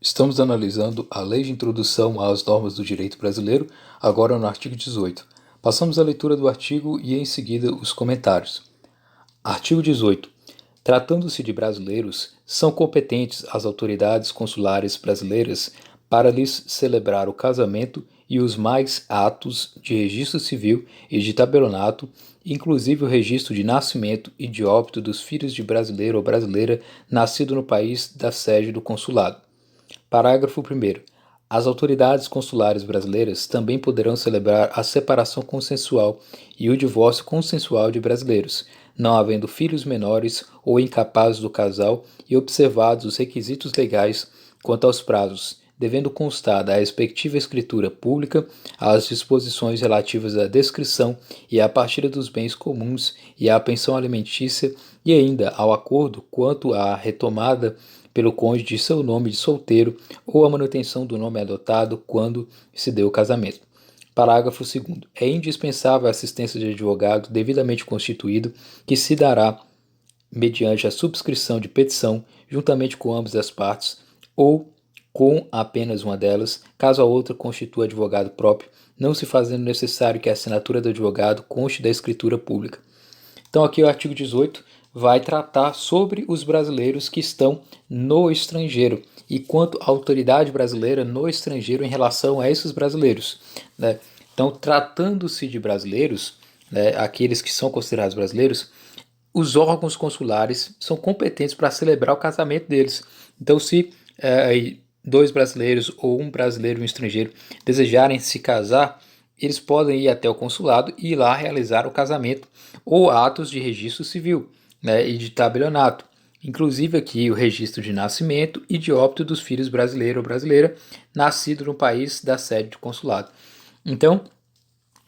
Estamos analisando a Lei de Introdução às Normas do Direito Brasileiro, agora no artigo 18. Passamos a leitura do artigo e, em seguida, os comentários. Artigo 18. Tratando-se de brasileiros, são competentes as autoridades consulares brasileiras para lhes celebrar o casamento e os mais atos de registro civil e de tabelionato, inclusive o registro de nascimento e de óbito dos filhos de brasileiro ou brasileira nascido no país da sede do consulado. Parágrafo 1º. As autoridades consulares brasileiras também poderão celebrar a separação consensual e o divórcio consensual de brasileiros, não havendo filhos menores ou incapazes do casal e observados os requisitos legais quanto aos prazos, devendo constar da respectiva escritura pública as disposições relativas à descrição e à partilha dos bens comuns e à pensão alimentícia e ainda ao acordo quanto à retomada pelo cônjuge de seu nome de solteiro ou a manutenção do nome adotado quando se deu o casamento. Parágrafo 2º. É indispensável a assistência de advogado devidamente constituído, que se dará mediante a subscrição de petição, juntamente com ambas as partes, ou com apenas uma delas, caso a outra constitua advogado próprio, não se fazendo necessário que a assinatura do advogado conste da escritura pública. Então aqui o artigo 18 vai tratar sobre os brasileiros que estão no estrangeiro e quanto à autoridade brasileira no estrangeiro em relação a esses brasileiros, né? Então, tratando-se de brasileiros, né, aqueles que são considerados brasileiros, os órgãos consulares são competentes para celebrar o casamento deles. Então, se dois brasileiros ou um brasileiro e um estrangeiro desejarem se casar, eles podem ir até o consulado e ir lá realizar o casamento ou atos de registro civil, né, e de tabelionato. Inclusive aqui o registro de nascimento e de óbito dos filhos brasileiro ou brasileira nascido no país da sede do consulado. Então,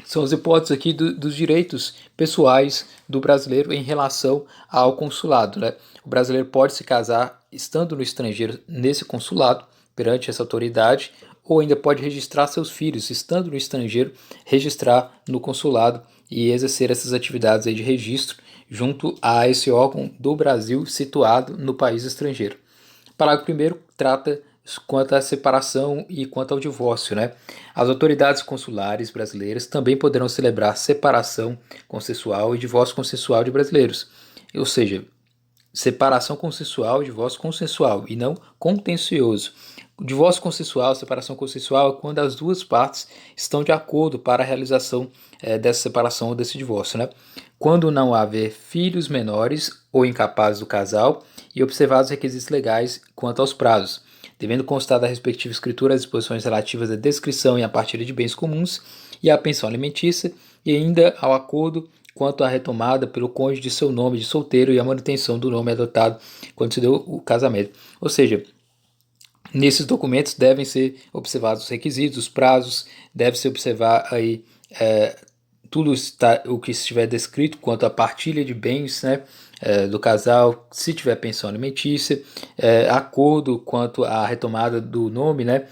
são as hipóteses aqui dos direitos pessoais do brasileiro em relação ao consulado, né? O brasileiro pode se casar estando no estrangeiro nesse consulado, perante essa autoridade, ou ainda pode registrar seus filhos estando no estrangeiro, registrar no consulado e exercer essas atividades aí de registro junto a esse órgão do Brasil situado no país estrangeiro. Parágrafo 1º trata quanto à separação e quanto ao divórcio, né? As autoridades consulares brasileiras também poderão celebrar separação consensual e divórcio consensual de brasileiros, ou seja, separação consensual e divórcio consensual, e não contencioso. O divórcio consensual, separação consensual, é quando as duas partes estão de acordo para a realização dessa separação ou desse divórcio, né? Quando não haver filhos menores ou incapazes do casal e observados os requisitos legais quanto aos prazos, devendo constar da respectiva escritura as disposições relativas à descrição e à partilha de bens comuns e à pensão alimentícia, e ainda ao acordo quanto à retomada pelo cônjuge de seu nome de solteiro e a manutenção do nome adotado quando se deu o casamento. Ou seja, nesses documentos devem ser observados os requisitos, os prazos, deve se observar aí tudo o que estiver descrito quanto à partilha de bens, né, do casal, se tiver pensão alimentícia, acordo quanto à retomada do nome, né,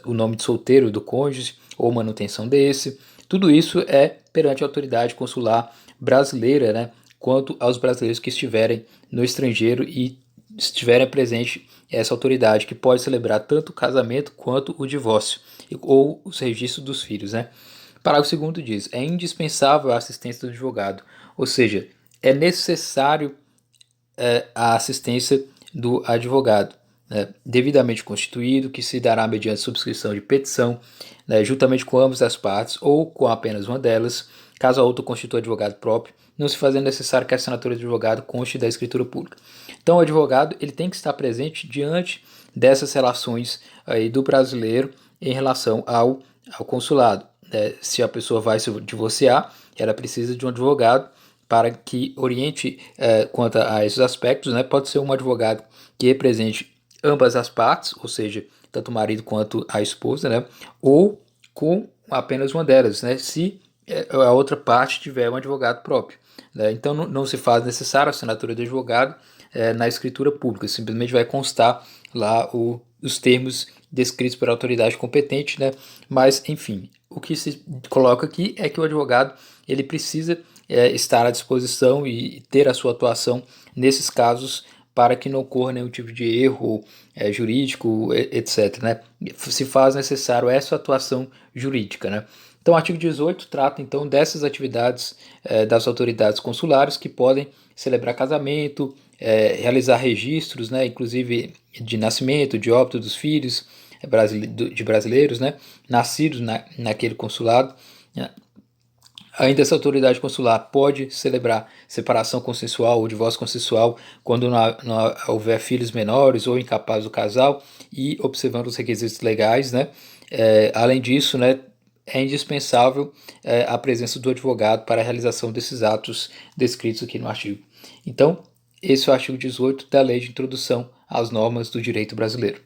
o nome de solteiro do cônjuge ou manutenção desse. Tudo isso é perante a autoridade consular brasileira, né, quanto aos brasileiros que estiverem no estrangeiro e estiverem presente essa autoridade, que pode celebrar tanto o casamento quanto o divórcio ou os registros dos filhos, né? Parágrafo 2º diz: é indispensável a assistência do advogado, ou seja, é necessário a assistência do advogado, né, devidamente constituído, que se dará mediante subscrição de petição, né, juntamente com ambas as partes ou com apenas uma delas, caso a outra constitua advogado próprio, não se fazendo necessário que a assinatura do advogado conste da escritura pública. Então, o advogado ele tem que estar presente diante dessas relações aí do brasileiro em relação ao consulado. Se a pessoa vai se divorciar, ela precisa de um advogado para que oriente quanto a esses aspectos, né? Pode ser um advogado que represente ambas as partes, ou seja, tanto o marido quanto a esposa, né? Ou com apenas uma delas, né? Se a outra parte tiver um advogado próprio, né? Então não se faz necessário a assinatura do advogado na escritura pública, simplesmente vai constar lá os termos descritos pela autoridade competente, né? Mas, enfim, o que se coloca aqui é que o advogado ele precisa estar à disposição e ter a sua atuação nesses casos para que não ocorra nenhum tipo de erro jurídico, etc. Né? Se faz necessário essa atuação jurídica. Né? Então, o artigo 18 trata então dessas atividades das autoridades consulares que podem celebrar casamento, realizar registros, né, inclusive de nascimento, de óbito dos filhos de brasileiros, né, nascidos naquele consulado. Né. Ainda essa autoridade consular pode celebrar separação consensual ou divórcio consensual quando não houver filhos menores ou incapaz do casal e observando os requisitos legais, né? Além disso, né, é indispensável a presença do advogado para a realização desses atos descritos aqui no artigo. Então, esse é o artigo 18 da Lei de Introdução às Normas do Direito Brasileiro.